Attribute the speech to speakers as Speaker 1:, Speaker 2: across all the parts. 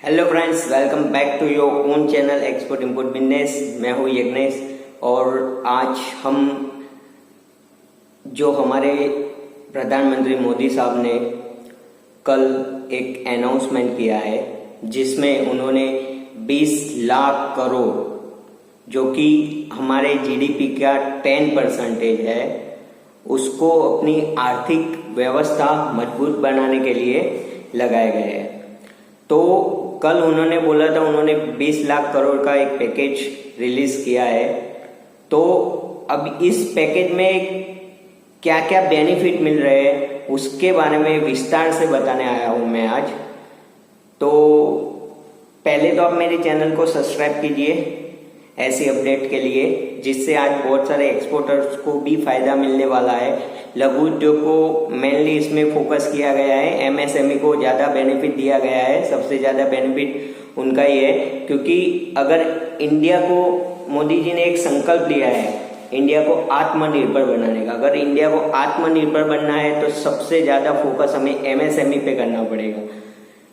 Speaker 1: Hello friends, welcome back to your own channel export import business. मैं हूँ यज्ञेश और आज हम जो हमारे प्रधानमंत्री मोदी साहब ने कल एक अनाउंसमेंट किया है जिसमें उन्होंने 20 लाख करोड़ जो कि हमारे जीडीपी का 10% है उसको अपनी आर्थिक व्यवस्था मजबूत बनाने के लिए लगाए गए हैं। तो कल उन्होंने बोला था उन्होंने 20 लाख करोड़ का एक पैकेज रिलीज किया है। तो अब इस पैकेज में क्या क्या बेनिफिट मिल रहे हैं उसके बारे में विस्तार से बताने आया हूं मैं आज। तो पहले तो आप मेरे चैनल को सब्सक्राइब कीजिए ऐसी अपडेट के लिए, जिससे आज बहुत सारे एक्सपोर्टर्स को भी फायदा मिलने वाला है। लघु उद्योग को मेनली इसमें फोकस किया गया है, एमएसएमई को ज्यादा बेनिफिट दिया गया है। सबसे ज्यादा बेनिफिट उनका ही है क्योंकि अगर इंडिया को मोदी जी ने एक संकल्प लिया है इंडिया को आत्मनिर्भर बनाने का। अगर इंडिया को आत्मनिर्भर बनना है तो सबसे ज्यादा फोकस हमें एमएसएमई पे करना पड़ेगा,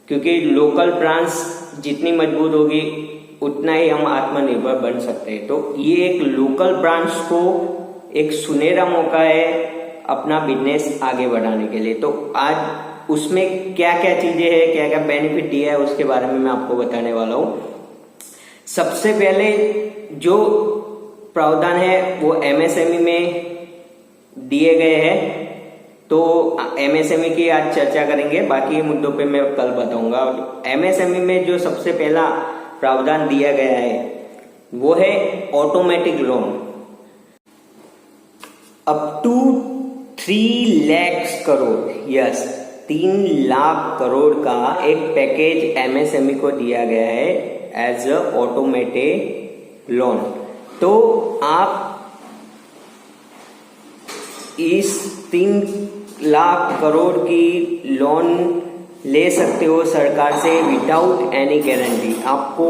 Speaker 1: क्योंकि लोकल ब्रांच जितनी मजबूत होगी उतना ही हम आत्मनिर्भर बन सकते हैं। तो ये एक लोकल ब्रांच को एक सुनहरा मौका है अपना बिजनेस आगे बढ़ाने के लिए। तो आज उसमें क्या क्या चीजें हैं, क्या क्या बेनिफिट दिया है उसके बारे में मैं आपको बताने वाला हूं। सबसे पहले जो प्रावधान है वो एमएसएमई में दिए गए हैं। तो एमएसएमई की आज चर्चा करेंगे, बाकी मुद्दों पे मैं कल बताऊंगा। एमएसएमई में जो सबसे पहला प्रावधान दिया गया है वो है automatic loan up to 3 lakh crore. Yes, 3 lakh crore का एक पैकेज एमएसएमई को दिया गया है एज अ ऑटोमेटेड लोन। तो आप इस 3 लाख करोड़ की लोन ले सकते हो सरकार से विदाउट एनी गारंटी। आपको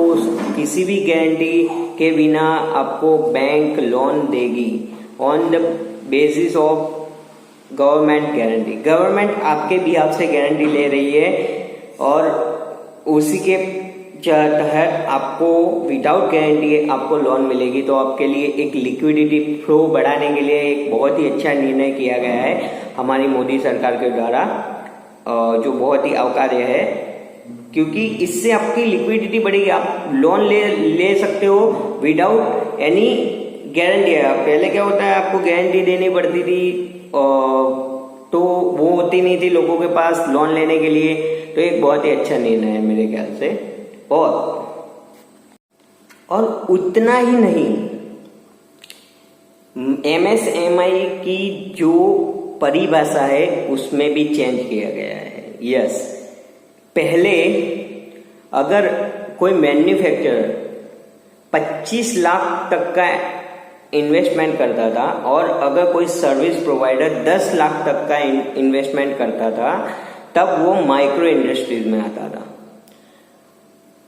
Speaker 1: किसी भी गारंटी के बिना आपको बैंक लोन देगी on the basis of government guarantee. Government आपके भी आपसे गारंटी ले रही है और उसी के तहत आपको विदाउट गारंटी आपको लोन मिलेगी। तो आपके लिए एक लिक्विडिटी फ्लो बढ़ाने के लिए एक बहुत ही अच्छा निर्णय किया गया है हमारी मोदी सरकार के द्वारा, जो बहुत ही अवकार्य है, क्योंकि इससे आपकी लिक्विडिटी बढ़ेगी। आप लोन ले सकते हो विदाउट एनी गारंटी। पहले क्या होता है, आपको गारंटी देनी पड़ती थी तो वो होती नहीं थी लोगों के पास लोन लेने के लिए। तो एक बहुत ही अच्छा निर्णय है मेरे ख्याल से। और उतना ही नहीं, एमएसएमई की जो परिभाषा है उसमें भी चेंज किया गया है। यस, पहले अगर कोई मैन्युफैक्चरर 25 लाख तक का इन्वेस्टमेंट करता था और अगर कोई सर्विस प्रोवाइडर 10 लाख तक का इन्वेस्टमेंट करता था तब वो माइक्रो इंडस्ट्रीज में आता था।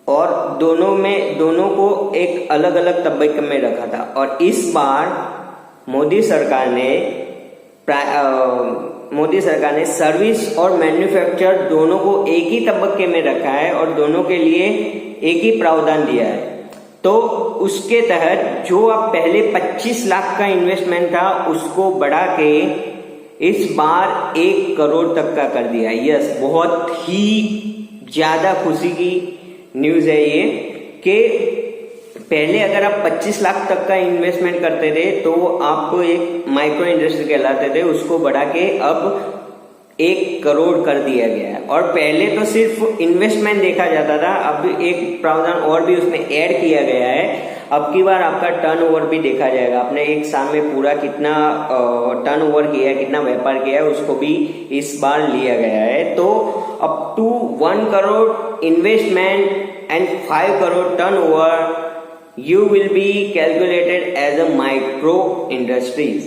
Speaker 1: और दोनों को एक अलग अलग तबके में रखा था। और इस बार मोदी सरकार ने सर्विस और मैन्युफैक्चर दोनों को एक ही तबके में रखा है और दोनों के लिए एक ही प्रावधान दिया है। तो उसके तहत जो अब पहले 25 लाख का इन्वेस्टमेंट था उसको बढ़ा के इस बार 1 करोड़ तक का कर दिया। यस, बहुत ही ज्यादा खुशी की न्यूज है ये कि पहले अगर आप 25 लाख तक का इन्वेस्टमेंट करते थे तो आपको एक माइक्रो इंडस्ट्री कहलाते थे, उसको बढ़ा के अब 1 करोड़ कर दिया गया है। और पहले तो सिर्फ इन्वेस्टमेंट देखा जाता था, अब एक प्रावधान और भी उसमें ऐड किया गया है। अब की बार आपका टर्नओवर भी देखा जाएगा, आपने एक साल में पूरा कितना टर्नओवर किया है, कितना व्यापार किया है, उसको भी इस बार लिया गया है। तो up to 1 crore investment and 5 crore turnover you will be calculated as a micro industries।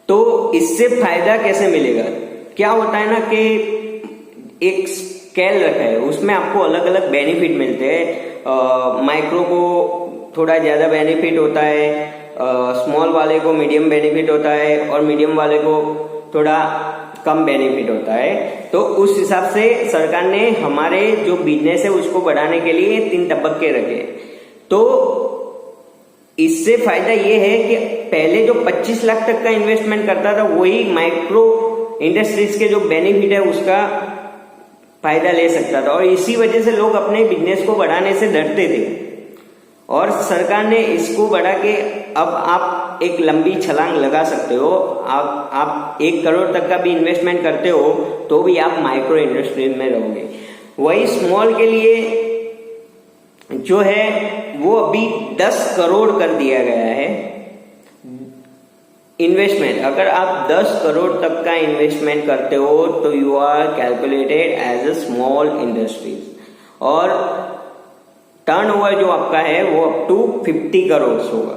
Speaker 1: तो इससे फायदा कैसे मिलेगा? क्या होता है ना कि एक स्केल रखा है, उसमें आपको अलग अलग बेनिफिट मिलते हैं। माइक्रो को थोड़ा ज्यादा बेनिफिट होता है, स्मॉल वाले को मीडियम बेनिफिट होता है और मीडियम वाले को थोड़ा कम बेनिफिट होता है। तो उस हिसाब से सरकार ने हमारे जो बिजनेस है उसको बढ़ाने के लिए 3 तबक्के रखे। तो इससे फायदा ये है कि पहले जो 25 लाख तक का इन्वेस्टमेंट करता था वही माइक्रो इंडस्ट्रीज के जो बेनिफिट है उसका फायदा ले सकता था, और इसी वजह से लोग अपने बिजनेस को बढ़ाने से डरते थे। और सरकार ने इसको बढ़ा के अब आप एक लंबी छलांग लगा सकते हो। आप 1 करोड़ तक का भी इन्वेस्टमेंट करते हो तो भी आप माइक्रो इंडस्ट्रीज में रहोगे। वही स्मॉल के लिए जो है वो अभी 10 करोड़ कर दिया गया है इन्वेस्टमेंट। अगर आप 10 करोड़ तक का इन्वेस्टमेंट करते हो तो you are calculated as a small industries, और टर्नओवर जो आपका है वो अप टू 50 करोड़ होगा।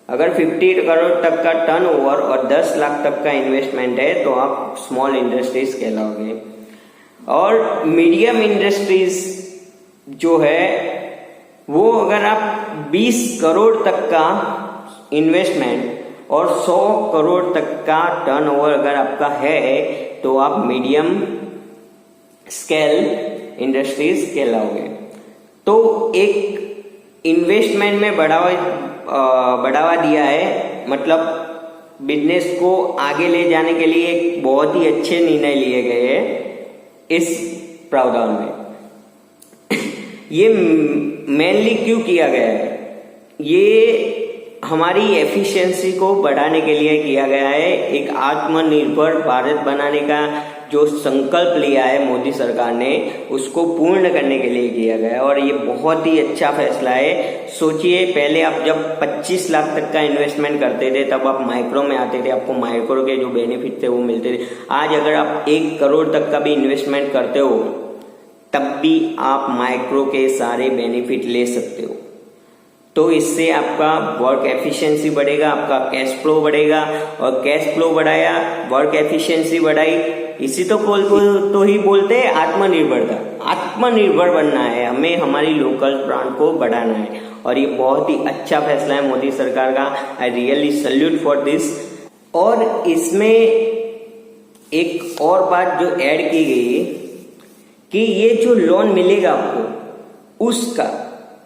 Speaker 1: अगर 50 करोड़ तक का टर्नओवर और 10 लाख तक का इन्वेस्टमेंट है तो आप स्मॉल इंडस्ट्रीज कहलाओगे। और मीडियम इंडस्ट्रीज जो है वो अगर आप 20 करोड़ तक का इन्वेस्टमेंट और 100 करोड़ तक का टर्नओवर अगर आपका है तो आप मीडियम स्केल इंडस्ट्रीज कहलाओगे। तो एक इन्वेस्टमेंट में बढ़ावा दिया है, मतलब बिजनेस को आगे ले जाने के लिए एक बहुत ही अच्छे निर्णय लिए गए हैं इस प्रावधान में। ये मेनली क्यों किया गया है? ये हमारी एफिशिएंसी को बढ़ाने के लिए किया गया है। एक आत्मनिर्भर भारत बनाने का जो संकल्प लिया है मोदी सरकार ने, उसको पूर्ण करने के लिए किया गया है, और ये बहुत ही अच्छा फैसला है। सोचिए, पहले आप जब 25 लाख तक का इन्वेस्टमेंट करते थे तब आप माइक्रो में आते थे, आपको माइक्रो के जो बेनिफिट थे वो मिलते थे। आज अगर आप 1 करोड़ तक का भी इन्वेस्टमेंट करते हो तब भी आप माइक्रो के सारे बेनिफिट ले सकते हो। तो इससे आपका वर्क एफिशिएंसी बढ़ेगा, आपका कैश फ्लो बढ़ेगा, और कैश फ्लो बढ़ाया, वर्क एफिशिएंसी बढ़ाई, इसी तो ही बोलते हैं आत्मनिर्भरता। आत्मनिर्भर बनना है हमें, हमारी लोकल ब्रांड को बढ़ाना है, और ये बहुत ही अच्छा फैसला है मोदी सरकार का। I really salute for this. और इसमें एक और बात जो ऐड की गई कि ये जो लोन मिलेगा आपको, उसका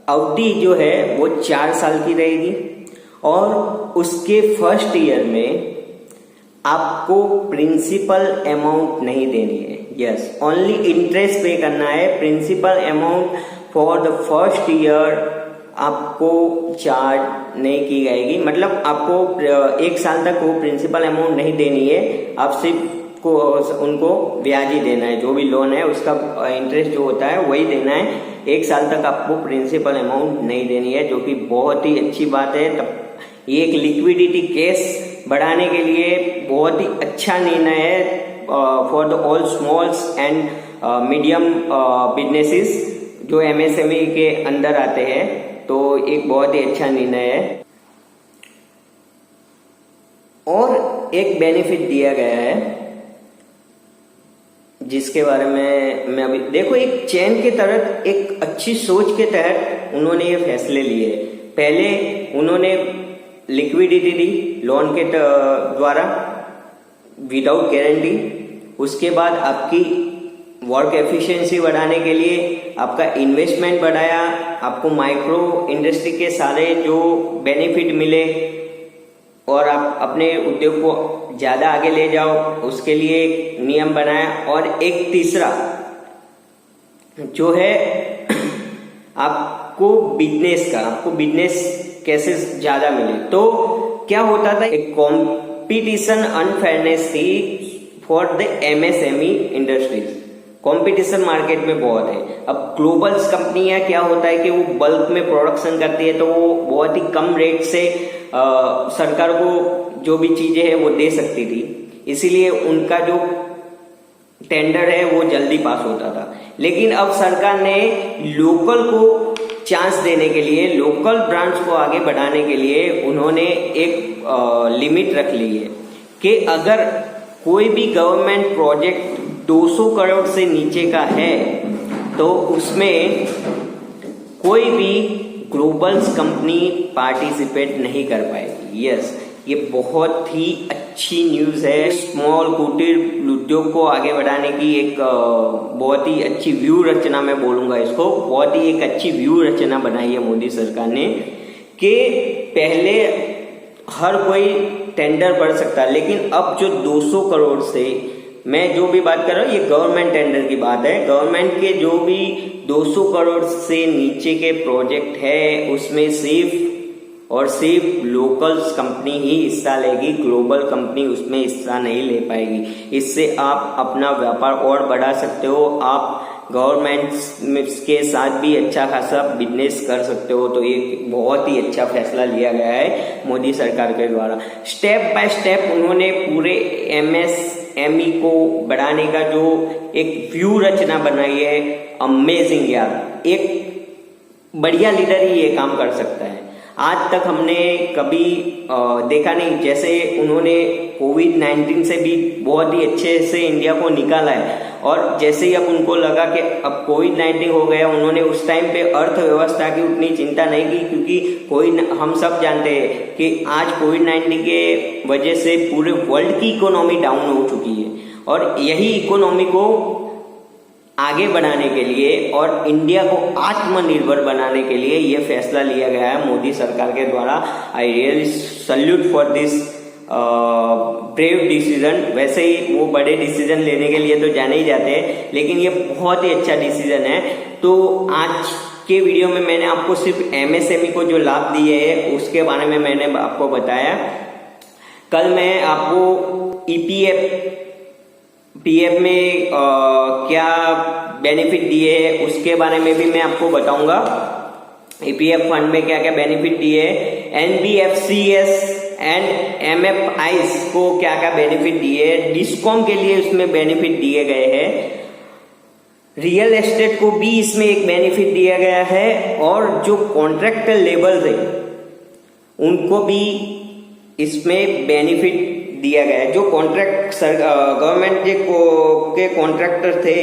Speaker 1: अवधि जो है वो 4 साल की रहेगी, और उसके फर्स्ट ईयर में आपको प्रिंसिपल अमाउंट नहीं देनी है। यस, ओनली इंटरेस्ट पे करना है। Principal amount for the first year आपको चार्ज नहीं की जाएगी, मतलब आपको 1 साल तक वो प्रिंसिपल अमाउंट नहीं देनी है। आप सिर्फ उनको ब्याज ही देना है, जो भी लोन है उसका इंटरेस्ट जो होता है वही देना है। 1 साल तक आपको प्रिंसिपल अमाउंट नहीं देनी है, जो कि बहुत ही अच्छी बात है। तब ये एक लिक्विडिटी कैश बढ़ाने के लिए बहुत ही अच्छा निर्णय है for the all smalls and medium businesses जो MSME के अंदर आते हैं। तो एक बहुत ही अच्छा निर्णय है। और एक बेनिफिट दिया गया है जिसके बारे में मैं अभी देखो, एक चैन के तहत, एक अच्छी सोच के तहत उन्होंने ये फैसले लिए। पहले उन्होंने लिक्विडिटी दी लोन के द्वारा विदाउट गारंटी। उसके बाद आपकी वर्क एफिशिएंसी बढ़ाने के लिए आपका इन्वेस्टमेंट बढ़ाया, आपको माइक्रो इंडस्ट्री के सारे जो बेनिफिट मिले, और आप अपने उद्योग को ज्यादा आगे ले जाओ, उसके लिए एक नियम बनाया। और एक तीसरा जो है आपको बिजनेस कैसे ज्यादा मिले। तो क्या होता था, एक कंपटीशन अनफेयरनेस थी for the MSME industries. Competition market में बहुत है। अब ग्लोबल्स कंपनियां क्या होता है कि वो बल्क में प्रोडक्शन करती है, तो वो बहुत ही कम रेट से सरकार को जो भी चीजें है वो दे सकती थी, इसीलिए उनका जो टेंडर है वो जल्दी पास होता था। लेकिन अब सरकार ने लोकल को चांस देने के लिए, लोकल ब्रांड्स को आगे बढ़ाने के लिए उन्होंने एक लिमिट रख ली है कि अगर कोई भी गवर्नमेंट प्रोजेक्ट 200 करोड़ से नीचे का है तो उसमें कोई भी ग्लोबल्स कंपनी पार्टिसिपेट नहीं कर पाएगी। यस, ये बहुत ही अच्छी न्यूज है। स्मॉल कुटीर उद्योग को आगे बढ़ाने की एक बहुत ही अच्छी व्यू रचना, मैं बोलूंगा इसको, बहुत ही एक अच्छी व्यू रचना बनाई है मोदी सरकार ने, कि पहले हर कोई टेंडर भर सकता है, लेकिन अब जो 200 करोड़ से, मैं जो भी बात कर रहा हूँ ये गवर्नमेंट टेंडर की बात है, गवर्नमेंट के जो भी 200 करोड़ से नीचे के प्रोजेक्ट है उसमें सिर्फ और सिर्फ लोकल्स कंपनी ही हिस्सा लेगी, ग्लोबल कंपनी उसमें हिस्सा नहीं ले पाएगी। इससे आप अपना व्यापार और बढ़ा सकते हो, आप गवर्नमेंट के साथ भी अच्छा खासा बिजनेस कर सकते हो। तो ये बहुत ही अच्छा फैसला लिया गया है मोदी सरकार के द्वारा। स्टेप बाय स्टेप उन्होंने पूरे MSME को बढ़ाने का जो एक व्यू रचना बनाई है, अमेजिंग यार, एक बढ़िया लीडर ही ये काम कर सकता है। आज तक हमने कभी देखा नहीं, जैसे उन्होंने कोविड-19 से भी बहुत ही अच्छे से इंडिया को निकाला है, और जैसे ही अब उनको लगा कि अब कोविड-19 हो गया, उन्होंने उस टाइम पे अर्थव्यवस्था की उतनी चिंता नहीं की, क्योंकि हम सब जानते हैं कि आज कोविड-19 के वजह से पूरे वर्ल्ड की इकोनॉमी डाउन हो चुकी है, और यही इकोनॉमी को आगे बढ़ाने के लिए और इंडिया को आत्मनिर्भर बनाने के लिए ये फैसला लिया गया है मोदी सरकार के द्वारा। I really salute for this brave decision. वैसे ही वो बड़े डिसीजन लेने के लिए तो जाने ही जाते हैं, लेकिन ये बहुत ही अच्छा डिसीजन है। तो आज के वीडियो में मैंने आपको सिर्फ MSME को जो लाभ दिए हैं उसके बारे में मैंने आपको बताया। कल मैं आपको PF में क्या बेनिफिट दिए है उसके बारे में भी मैं आपको बताऊंगा। EPF फंड में क्या क्या बेनिफिट दिए है, NBFCS एंड MFIs को क्या क्या बेनिफिट दिए है, डिस्कॉम के लिए उसमें बेनिफिट दिए गए हैं, रियल एस्टेट को भी इसमें एक बेनिफिट दिया गया है, और जो कॉन्ट्रैक्टर लेबर थे उनको भी इसमें बेनिफिट दिया गया है। जो कॉन्ट्रैक्ट गवर्नमेंट के कॉन्ट्रैक्टर थे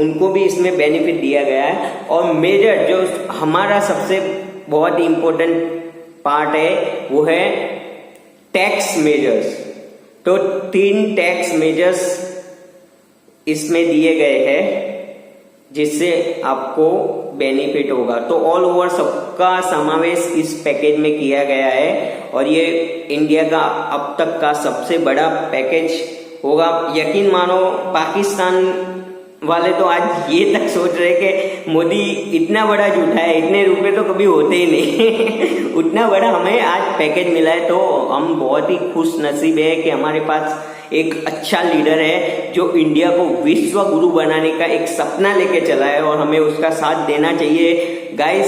Speaker 1: उनको भी इसमें बेनिफिट दिया गया है। और मेजर जो हमारा सबसे बहुत ही इंपॉर्टेंट पार्ट है वो है टैक्स मेजर्स। तो 3 टैक्स मेजर्स इसमें दिए गए हैं जिससे आपको बेनिफिट होगा। तो ऑल ओवर सबका समावेश इस पैकेज में किया गया है, और ये इंडिया का अब तक का सबसे बड़ा पैकेज होगा। यकीन मानो पाकिस्तान वाले तो आज ये तक सोच रहे कि मोदी इतना बड़ा झूठा है, इतने रुपए तो कभी होते ही नहीं उतना बड़ा हमें आज पैकेज मिला है। तो हम बहुत ही खुश नसीब है कि हमारे पास एक अच्छा लीडर है जो इंडिया को विश्व गुरु बनाने का एक सपना लेके चला है, और हमें उसका साथ देना चाहिए। गाइस,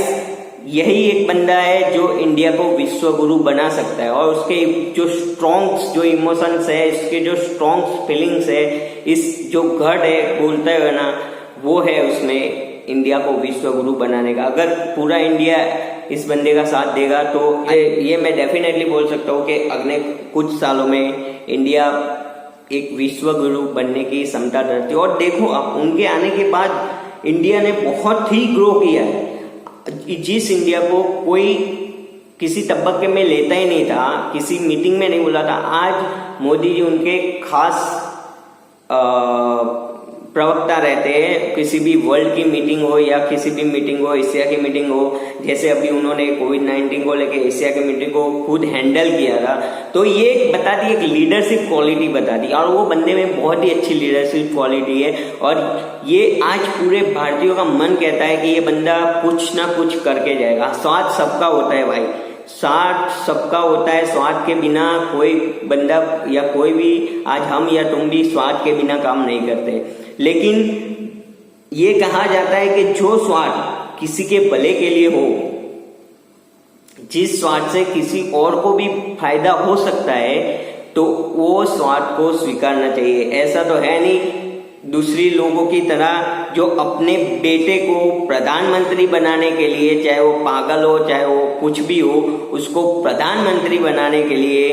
Speaker 1: यही एक बंदा है जो इंडिया को विश्व गुरु बना सकता है, और उसके जो स्ट्रॉन्ग जो इमोशंस है, इसके जो स्ट्रॉन्ग फीलिंग्स है, इस जो गढ़ है बोलते हुए ना, वो है उसमें इंडिया को विश्व गुरु बनाने का। अगर पूरा इंडिया इस बंदे का साथ देगा तो ये मैं डेफिनेटली बोल सकता हूँ कि अगले कुछ सालों में इंडिया एक विश्व गुरु बनने की क्षमता रखती है। और देखो, आप उनके आने के बाद इंडिया ने बहुत ही ग्रो किया है। जिस इंडिया को कोई किसी तबक्के में लेता ही नहीं था, किसी मीटिंग में नहीं बोला था, आज मोदी जी उनके खास प्रवक्ता रहते हैं। किसी भी वर्ल्ड की मीटिंग हो या किसी भी मीटिंग हो, एशिया की मीटिंग हो, जैसे अभी उन्होंने कोविड-19 को लेके एशिया की मीटिंग को खुद हैंडल किया था, तो ये बता दी, एक लीडरशिप क्वालिटी बता दी, और वो बंदे में बहुत ही अच्छी लीडरशिप क्वालिटी है। और ये आज पूरे भारतीयों का मन कहता है कि ये बंदा कुछ ना कुछ करके जाएगा। स्वार्थ सबका होता है भाई, स्वार्थ सबका होता है, स्वार्थ के बिना कोई बंदा या कोई भी, आज हम या तुम भी स्वार्थ के बिना काम नहीं करते। लेकिन ये कहा जाता है कि जो स्वार्थ किसी के भले के लिए हो, जिस स्वार्थ से किसी और को भी फायदा हो सकता है, तो वो स्वार्थ को स्वीकारना चाहिए। ऐसा तो है नहीं दूसरी लोगों की तरह जो अपने बेटे को प्रधानमंत्री बनाने के लिए, चाहे वो पागल हो चाहे वो कुछ भी हो, उसको प्रधानमंत्री बनाने के लिए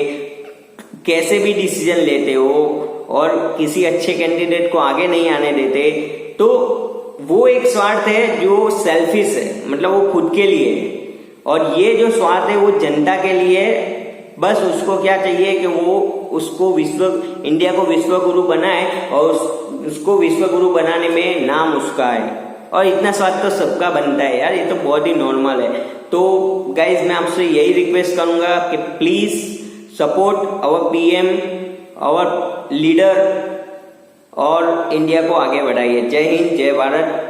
Speaker 1: कैसे भी डिसीजन लेते हो और किसी अच्छे कैंडिडेट को आगे नहीं आने देते, तो वो एक स्वार्थ है जो सेल्फिश है, मतलब वो खुद के लिए है। और ये जो स्वार्थ है वो जनता के लिए, बस उसको क्या चाहिए कि वो उसको इंडिया को विश्व गुरु बनाए और उसको विश्व गुरु बनाने में नाम उसका है। और इतना स्वाद तो सबका बनता है यार, ये तो बहुत ही नॉर्मल है। तो गाइज मैं आपसे यही रिक्वेस्ट करूंगा कि please support our PM, our leader, और इंडिया को आगे बढ़ाइए। जय हिंद, जय भारत।